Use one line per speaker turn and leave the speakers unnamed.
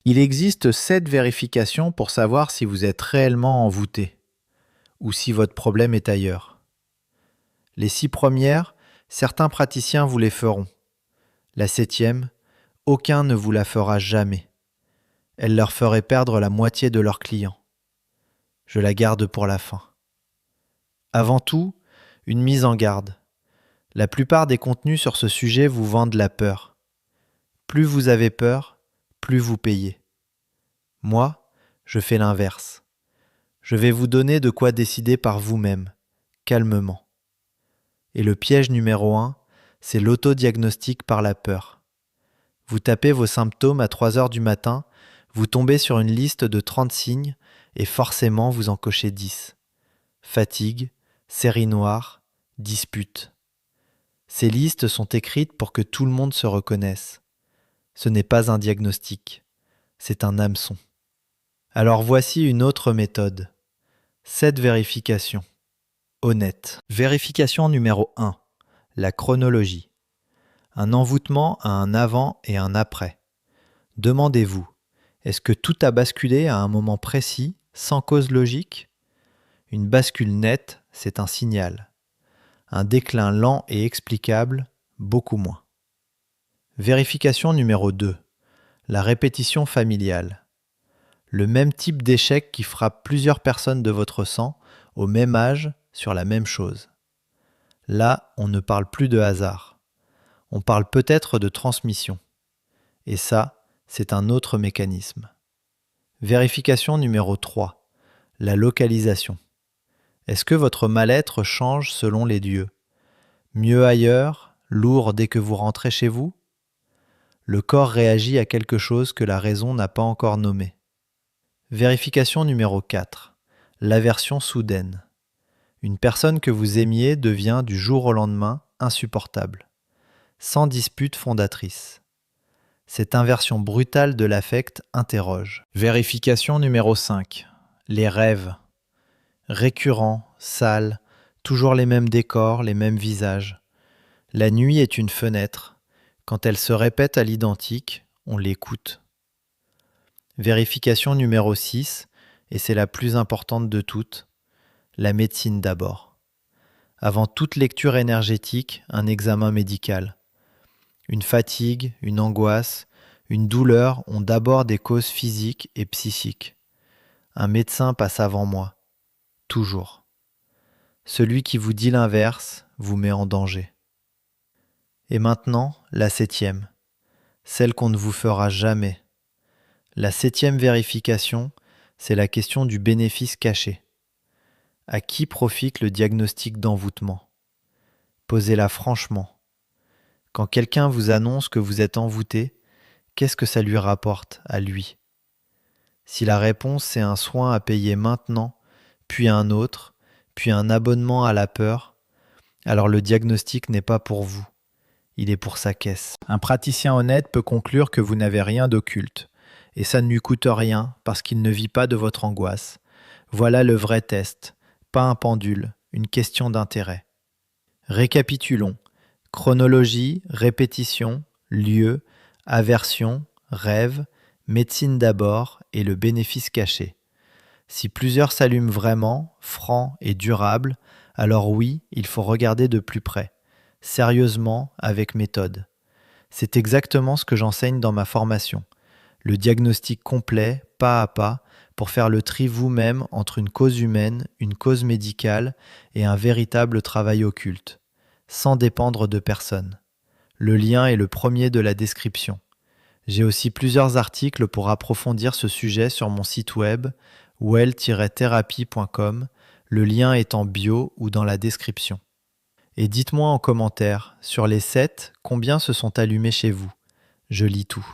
Il existe 7 vérifications pour savoir si vous êtes réellement envoûté ou si votre problème est ailleurs. Les 6 premières, certains praticiens vous les feront. La 7e, aucun ne vous la fera jamais. Elle leur ferait perdre la moitié de leurs clients. Je la garde pour la fin. Avant tout, une mise en garde. La plupart des contenus sur ce sujet vous vendent la peur. Plus vous avez peur, plus vous payez. Moi, je fais l'inverse. Je vais vous donner de quoi décider par vous-même, calmement. Et le piège numéro 1, c'est l'autodiagnostic par la peur. Vous tapez vos symptômes à 3 heures du matin, vous tombez sur une liste de 30 signes et forcément vous en cochez 10. Fatigue, série noire, dispute. Ces listes sont écrites pour que tout le monde se reconnaisse. Ce n'est pas un diagnostic, c'est un hameçon. Alors voici une autre méthode. 7 vérifications. Honnête. Vérification numéro 1. La chronologie. Un envoûtement a un avant et un après. Demandez-vous, est-ce que tout a basculé à un moment précis, sans cause logique ? Une bascule nette, c'est un signal. Un déclin lent et explicable, beaucoup moins. Vérification numéro 2. La répétition familiale. Le même type d'échec qui frappe plusieurs personnes de votre sang, au même âge, sur la même chose. Là, on ne parle plus de hasard. On parle peut-être de transmission. Et ça, c'est un autre mécanisme. Vérification numéro 3. La localisation. Est-ce que votre mal-être change selon les lieux ? Mieux ailleurs, lourd dès que vous rentrez chez vous ? Le corps réagit à quelque chose que la raison n'a pas encore nommé. Vérification numéro 4. L'aversion soudaine. Une personne que vous aimiez devient du jour au lendemain insupportable, sans dispute fondatrice. Cette inversion brutale de l'affect interroge. Vérification numéro 5. Les rêves. Récurrents, sales, toujours les mêmes décors, les mêmes visages. La nuit est une fenêtre. Quand elle se répète à l'identique, on l'écoute. Vérification numéro 6, et c'est la plus importante de toutes, la médecine d'abord. Avant toute lecture énergétique, un examen médical. Une fatigue, une angoisse, une douleur ont d'abord des causes physiques et psychiques. Un médecin passe avant moi, toujours. Celui qui vous dit l'inverse vous met en danger. Et maintenant, la 7e, celle qu'on ne vous fera jamais. La 7e vérification, c'est la question du bénéfice caché. À qui profite le diagnostic d'envoûtement ? Posez-la franchement. Quand quelqu'un vous annonce que vous êtes envoûté, qu'est-ce que ça lui rapporte à lui ? Si la réponse c'est un soin à payer maintenant, puis un autre, puis un abonnement à la peur, alors le diagnostic n'est pas pour vous, il est pour sa caisse. Un praticien honnête peut conclure que vous n'avez rien d'occulte, et ça ne lui coûte rien parce qu'il ne vit pas de votre angoisse. Voilà le vrai test, pas un pendule, une question d'intérêt. Récapitulons. Chronologie, répétition, lieu, aversion, rêve, médecine d'abord et le bénéfice caché. Si plusieurs s'allument vraiment, francs et durables, alors oui, il faut regarder de plus près, sérieusement, avec méthode. C'est exactement ce que j'enseigne dans ma formation. Le diagnostic complet, pas à pas, pour faire le tri vous-même entre une cause humaine, une cause médicale et un véritable travail occulte, sans dépendre de personne. Le lien est le premier de la description. J'ai aussi plusieurs articles pour approfondir ce sujet sur mon site web well-therapy.com, le lien est en bio ou dans la description. Et dites-moi en commentaire, sur les 7, combien se sont allumés chez vous ? Je lis tout.